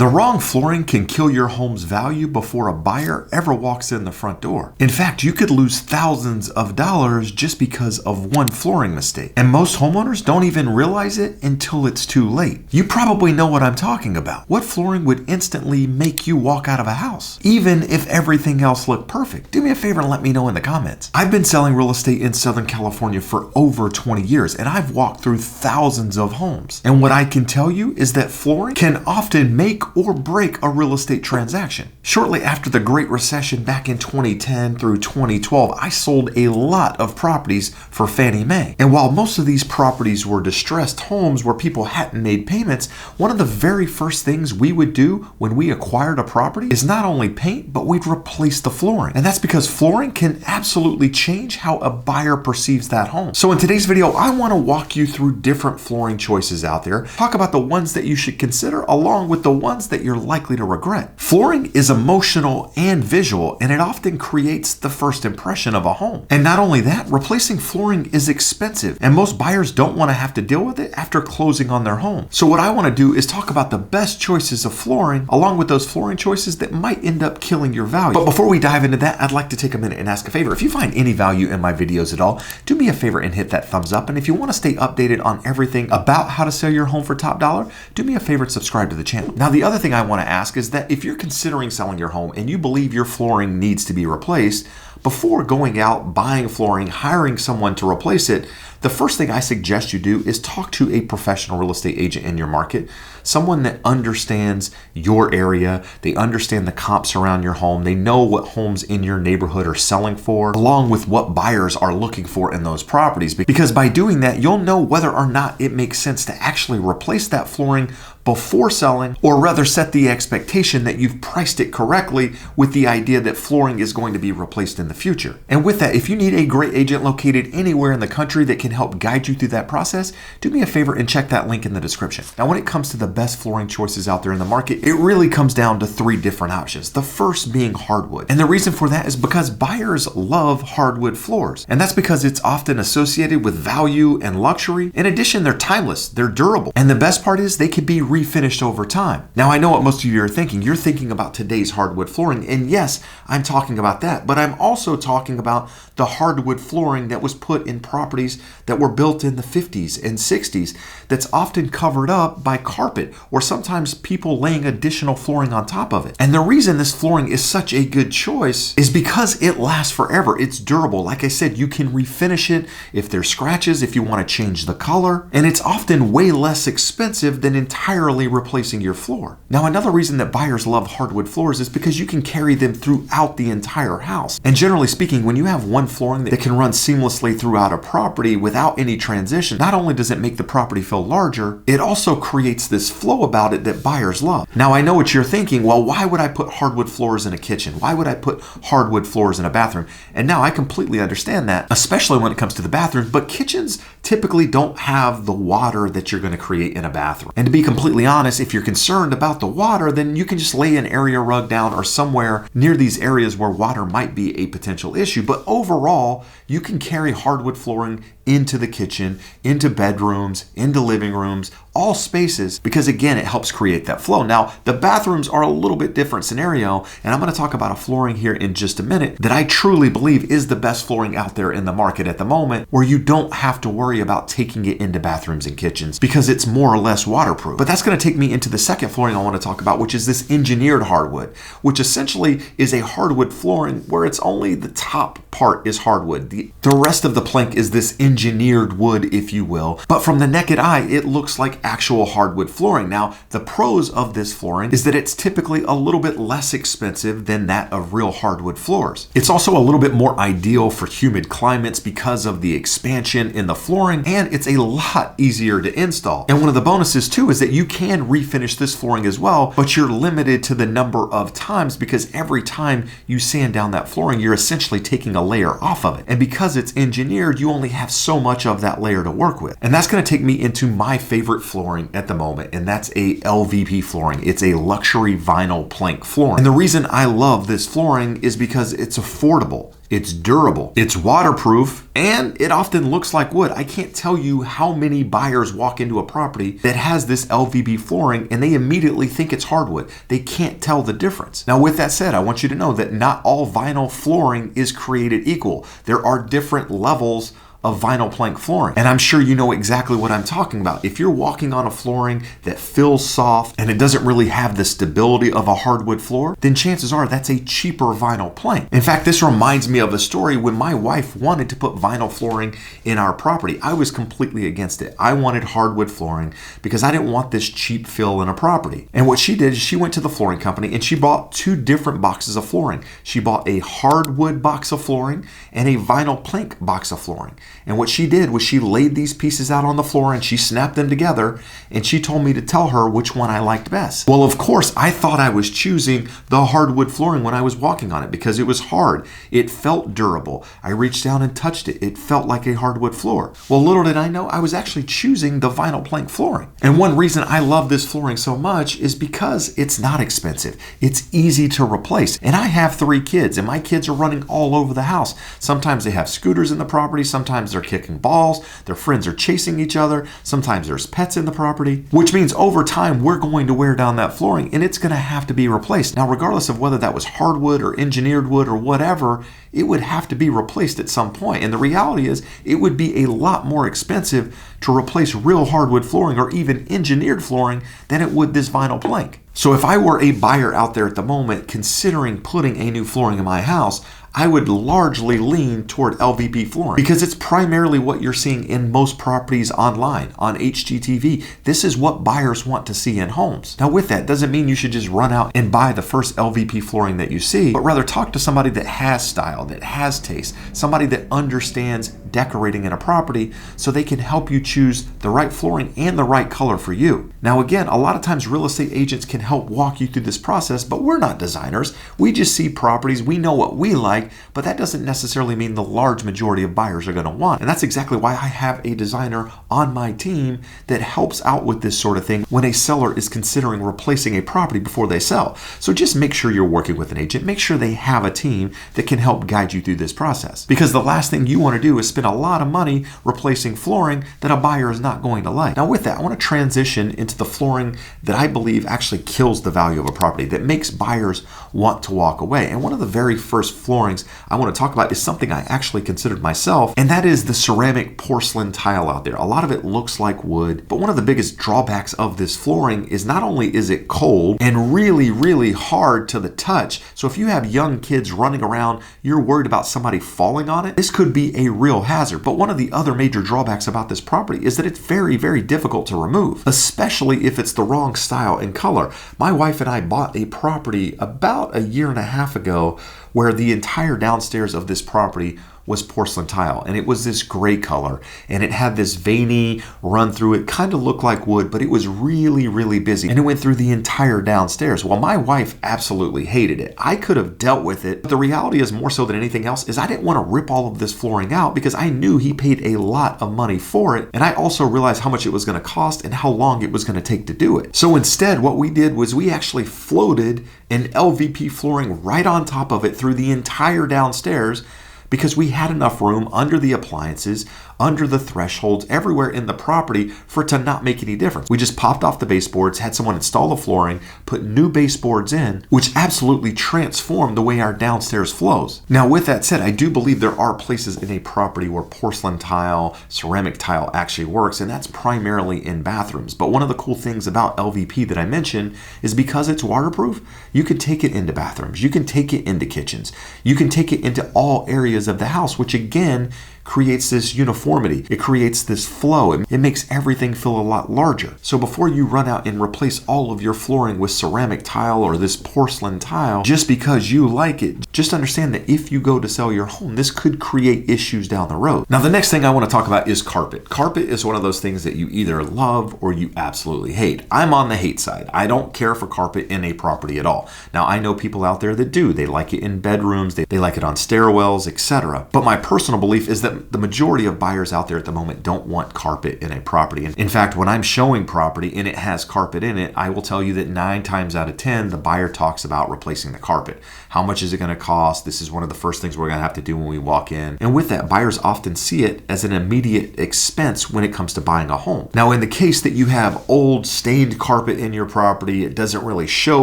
The wrong flooring can kill your home's value before a buyer ever walks in the front door. In fact, you could lose thousands of dollars just because of one flooring mistake. And most homeowners don't even realize it until it's too late. You probably know what I'm talking about. What flooring would instantly make you walk out of a house, even if everything else looked perfect? Do me a favor and let me know in the comments. I've been selling real estate in Southern California for over 20 years, and I've walked through thousands of homes. And what I can tell you is that flooring can often make or break a real estate transaction. Shortly after the Great Recession back in 2010 through 2012, I sold a lot of properties for Fannie Mae. And while most of these properties were distressed homes where people hadn't made payments, one of the very first things we would do when we acquired a property is not only paint, but we'd replace the flooring. And that's because flooring can absolutely change how a buyer perceives that home. So in today's video, I want to walk you through different flooring choices out there, talk about the ones that you should consider along with the ones that you're likely to regret. Flooring is emotional and visual, and it often creates the first impression of a home. And not only that, replacing flooring is expensive, and most buyers don't want to have to deal with it after closing on their home. So what I want to do is talk about the best choices of flooring along with those flooring choices that might end up killing your value. But before we dive into that, I'd like to take a minute and ask a favor. If you find any value in my videos at all, do me a favor and hit that thumbs up. And if you want to stay updated on everything about how to sell your home for top dollar, do me a favor and subscribe to the channel. Now, the other thing I want to ask is that if you're considering selling your home and you believe your flooring needs to be replaced, before going out, buying flooring, hiring someone to replace it, the first thing I suggest you do is talk to a professional real estate agent in your market, someone that understands your area, they understand the comps around your home, they know what homes in your neighborhood are selling for, along with what buyers are looking for in those properties. Because by doing that, you'll know whether or not it makes sense to actually replace that flooring before selling, or rather set the expectation that you've priced it correctly with the idea that flooring is going to be replaced in the future. And with that, if you need a great agent located anywhere in the country that can help guide you through that process, do me a favor and check that link in the description. Now, when it comes to the best flooring choices out there in the market, it really comes down to three different options. The first being hardwood. And the reason for that is because buyers love hardwood floors. And that's because it's often associated with value and luxury. In addition, they're timeless, they're durable. And the best part is they can be refinished over time. Now, I know what most of you are thinking. You're thinking about today's hardwood flooring. And yes, I'm talking about that, but I'm also talking about the hardwood flooring that was put in properties that were built in the 50s and 60s that's often covered up by carpet or sometimes people laying additional flooring on top of it. And the reason this flooring is such a good choice is because it lasts forever. It's durable. Like I said, you can refinish it if there's scratches, if you want to change the color, and it's often way less expensive than entirely replacing your floor. Now, another reason that buyers love hardwood floors is because you can carry them throughout the entire house. And generally speaking, when you have one flooring that can run seamlessly throughout a property without any transition, not only does it make the property feel larger, it also creates this flow about it that buyers love. Now, I know what you're thinking. Well, why would I put hardwood floors in a kitchen? Why would I put hardwood floors in a bathroom? And now I completely understand that, especially when it comes to the bathrooms, but kitchens typically don't have the water that you're going to create in a bathroom. And to be completely honest, if you're concerned about the water, then you can just lay an area rug down or somewhere near these areas where water might be a potential issue. But overall, you can carry hardwood flooring into the kitchen, into bedrooms, into living rooms, all spaces, because again, it helps create that flow. Now, the bathrooms are a little bit different scenario, and I'm going to talk about a flooring here in just a minute that I truly believe is the best flooring out there in the market at the moment, where you don't have to worry about taking it into bathrooms and kitchens because it's more or less waterproof. But that's going to take me into the second flooring I want to talk about, which is this engineered hardwood, which essentially is a hardwood flooring where it's only the top part is hardwood. The rest of the plank is this engineered wood, if you will. But from the naked eye, it looks like actual hardwood flooring. Now, the pros of this flooring is that it's typically a little bit less expensive than that of real hardwood floors. It's also a little bit more ideal for humid climates because of the expansion in the flooring, and it's a lot easier to install. And one of the bonuses too is that you can refinish this flooring as well, but you're limited to the number of times because every time you sand down that flooring, you're essentially taking a layer off of it. And because it's engineered, you only have so much of that layer to work with. And that's going to take me into my favorite flooring at the moment, and that's a LVP flooring. It's a luxury vinyl plank flooring. And the reason I love this flooring is because it's affordable. It's durable, it's waterproof, and it often looks like wood. I can't tell you how many buyers walk into a property that has this LVP flooring and they immediately think it's hardwood. They can't tell the difference. Now, with that said, I want you to know that not all vinyl flooring is created equal. There are different levels of vinyl plank flooring. And I'm sure you know exactly what I'm talking about. If you're walking on a flooring that feels soft and it doesn't really have the stability of a hardwood floor, then chances are that's a cheaper vinyl plank. In fact, this reminds me of a story when my wife wanted to put vinyl flooring in our property. I was completely against it. I wanted hardwood flooring because I didn't want this cheap fill in a property. And what she did is she went to the flooring company and she bought 2 different boxes of flooring. She bought a hardwood box of flooring and a vinyl plank box of flooring. And what she did was she laid these pieces out on the floor and she snapped them together, and she told me to tell her which one I liked best. Well, of course, I thought I was choosing the hardwood flooring when I was walking on it because it was hard. It felt durable. I reached down and touched it. It felt like a hardwood floor. Well, little did I know I was actually choosing the vinyl plank flooring. And one reason I love this flooring so much is because it's not expensive. It's easy to replace. And I have 3 kids, and my kids are running all over the house. Sometimes they have scooters in the property. Sometimes they're kicking balls. Their friends are chasing each other. Sometimes there's pets in the property, which means over time we're going to wear down that flooring and it's going to have to be replaced. Now, regardless of whether that was hardwood or engineered wood or whatever, it would have to be replaced at some point. And the reality is it would be a lot more expensive to replace real hardwood flooring or even engineered flooring than it would this vinyl plank. So if I were a buyer out there at the moment considering putting a new flooring in my house, I would largely lean toward LVP flooring because it's primarily what you're seeing in most properties online, on HGTV. This is what buyers want to see in homes. Now, with that, doesn't mean you should just run out and buy the first LVP flooring that you see, but rather talk to somebody that has style, that has taste, somebody that understands decorating in a property so they can help you choose the right flooring and the right color for you. Now, again, a lot of times real estate agents can help walk you through this process, but we're not designers. We just see properties, we know what we like, but that doesn't necessarily mean the large majority of buyers are going to want. And that's exactly why I have a designer on my team that helps out with this sort of thing when a seller is considering replacing a property before they sell. So just make sure you're working with an agent. Make sure they have a team that can help guide you through this process. Because the last thing you want to do is spend a lot of money replacing flooring that a buyer is not going to like. Now, with that, I want to transition into the flooring that I believe actually kills the value of a property, that makes buyers want to walk away. And one of the very first floorings I want to talk about is something I actually considered myself, and that is the ceramic porcelain tile out there. A lot of it looks like wood, but one of the biggest drawbacks of this flooring is not only is it cold and really, really hard to the touch, so if you have young kids running around, you're worried about somebody falling on it, this could be a real hazard. But one of the other major drawbacks about this property is that it's very, very difficult to remove, especially if it's the wrong style and color. My wife and I bought a property about a year and a half ago where the entire downstairs of this property was porcelain tile, and it was this gray color, and it had this veiny run through it, kind of looked like wood, but it was really, really busy, and it went through the entire downstairs. Well, my wife absolutely hated it. I could have dealt with it, but the reality is, more so than anything else, is I didn't want to rip all of this flooring out because I knew he paid a lot of money for it, and I also realized how much it was going to cost and how long it was going to take to do it. So instead, what we did was we actually floated an LVP flooring right on top of it through the entire downstairs, because we had enough room under the appliances, under the thresholds, everywhere in the property for it to not make any difference. We just popped off the baseboards, had someone install the flooring, put new baseboards in, which absolutely transformed the way our downstairs flows. Now, with that said, I do believe there are places in a property where porcelain tile, ceramic tile actually works, and that's primarily in bathrooms. But one of the cool things about LVP that I mentioned is because it's waterproof, you can take it into bathrooms, you can take it into kitchens, you can take it into all areas of the house, which again creates this uniformity. It creates this flow. It makes everything feel a lot larger. So before you run out and replace all of your flooring with ceramic tile or this porcelain tile just because you like it, just understand that if you go to sell your home, this could create issues down the road. Now, the next thing I want to talk about is carpet. Carpet is one of those things that you either love or you absolutely hate. I'm on the hate side. I don't care for carpet in a property at all. Now, I know people out there that do. They like it in bedrooms, they like it on stairwells, etc. But my personal belief is that that the majority of buyers out there at the moment don't want carpet in a property. And in fact, when I'm showing property and it has carpet in it, I will tell you that 9 times out of 10, the buyer talks about replacing the carpet. How much is it going to cost? This is one of the first things we're going to have to do when we walk in. And with that, buyers often see it as an immediate expense when it comes to buying a home. Now, in the case that you have old stained carpet in your property, it doesn't really show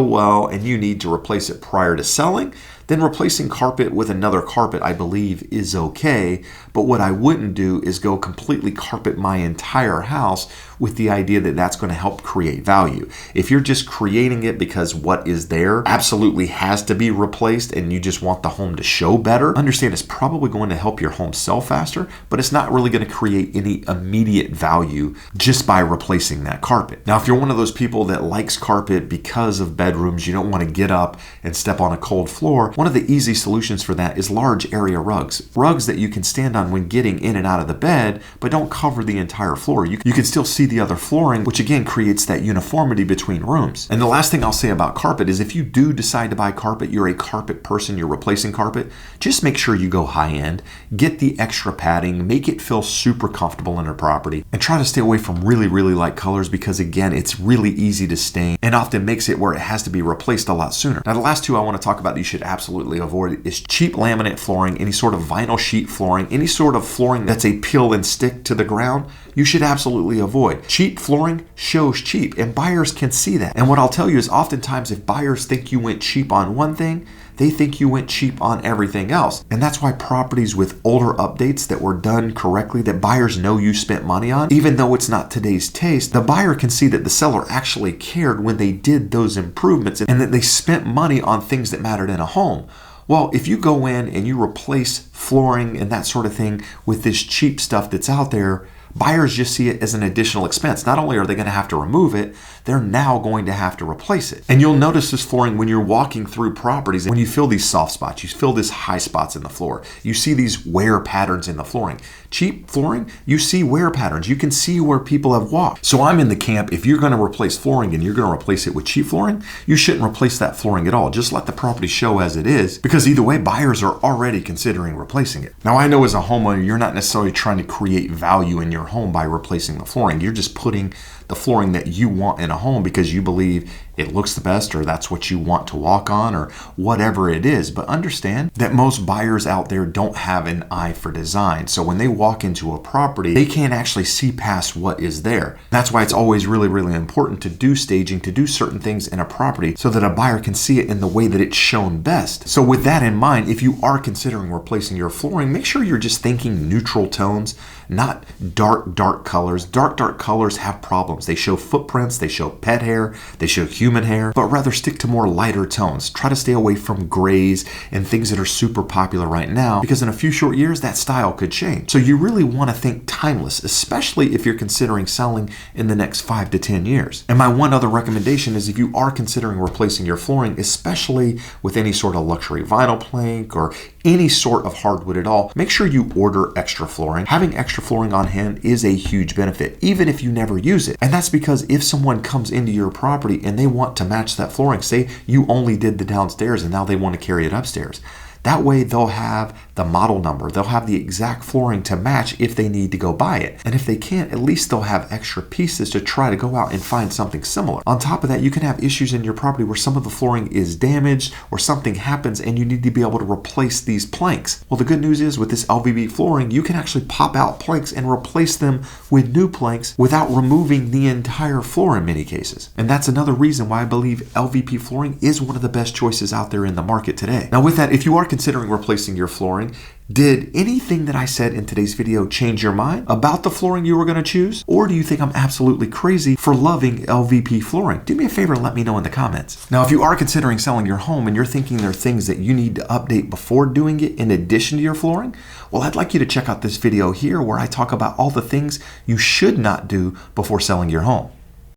well, and you need to replace it prior to selling, then replacing carpet with another carpet, I believe, is okay. But what I wouldn't do is go completely carpet my entire house with the idea that that's going to help create value. If you're just creating it because what is there absolutely has to be replaced and you just want the home to show better, understand it's probably going to help your home sell faster, but it's not really going to create any immediate value just by replacing that carpet. Now, if you're one of those people that likes carpet because of bedrooms, you don't want to get up and step on a cold floor, one of the easy solutions for that is large area rugs. Rugs that you can stand on when getting in and out of the bed, but don't cover the entire floor. You can still see the other flooring, which again creates that uniformity between rooms. And the last thing I'll say about carpet is if you do decide to buy carpet, you're a carpet person, you're replacing carpet, just make sure you go high end, get the extra padding, make it feel super comfortable in your property, and try to stay away from really, really light colors because again, it's really easy to stain and often makes it where it has to be replaced a lot sooner. Now, the last two I want to talk about that you should absolutely avoid is cheap laminate flooring, any sort of vinyl sheet flooring, any sort of flooring that's a peel and stick to the ground, you should absolutely avoid. Cheap flooring shows cheap, and buyers can see that. And what I'll tell you is oftentimes if buyers think you went cheap on one thing, they think you went cheap on everything else. And that's why properties with older updates that were done correctly, that buyers know you spent money on, even though it's not today's taste, the buyer can see that the seller actually cared when they did those improvements and that they spent money on things that mattered in a home. Well, if you go in and you replace flooring and that sort of thing with this cheap stuff that's out there, buyers just see it as an additional expense. Not only are they going to have to remove it, they're now going to have to replace it. And you'll notice this flooring when you're walking through properties. When you feel these soft spots, you feel these high spots in the floor. You see these wear patterns in the flooring. Cheap flooring, you see wear patterns. You can see where people have walked. So I'm in the camp, if you're going to replace flooring and you're going to replace it with cheap flooring, you shouldn't replace that flooring at all. Just let the property show as it is, because either way, buyers are already considering replacing it. Now, I know as a homeowner, you're not necessarily trying to create value in your home by replacing the flooring. You're just putting the flooring that you want in a home because you believe it looks the best, or that's what you want to walk on, or whatever it is. But understand that most buyers out there don't have an eye for design. So when they walk into a property, they can't actually see past what is there. That's why it's always really, really important to do staging, to do certain things in a property so that a buyer can see it in the way that it's shown best. So with that in mind, if you are considering replacing your flooring, make sure you're just thinking neutral tones, not dark, dark colors. Dark, dark colors have problems. They show footprints, they show pet hair, they show human hair, but rather stick to more lighter tones. Try to stay away from grays and things that are super popular right now, because in a few short years, that style could change. So you really want to think timeless, especially if you're considering selling in the next 5 to 10 years. And my one other recommendation is if you are considering replacing your flooring, especially with any sort of luxury vinyl plank or any sort of hardwood at all, make sure you order extra flooring. Having extra flooring on hand is a huge benefit, even if you never use it. And that's because if someone comes into your property and they want to match that flooring, say you only did the downstairs and now they want to carry it upstairs, that way they'll have the model number, they'll have the exact flooring to match if they need to go buy it. And if they can't, at least they'll have extra pieces to try to go out and find something similar. On top of that, you can have issues in your property where some of the flooring is damaged or something happens and you need to be able to replace these planks. Well, the good news is with this LVP flooring, you can actually pop out planks and replace them with new planks without removing the entire floor in many cases. And that's another reason why I believe LVP flooring is one of the best choices out there in the market today. Now with that, if you are considering replacing your flooring, did anything that I said in today's video change your mind about the flooring you were going to choose? Or do you think I'm absolutely crazy for loving LVP flooring? Do me a favor and let me know in the comments. Now, if you are considering selling your home and you're thinking there are things that you need to update before doing it in addition to your flooring, well, I'd like you to check out this video here where I talk about all the things you should not do before selling your home.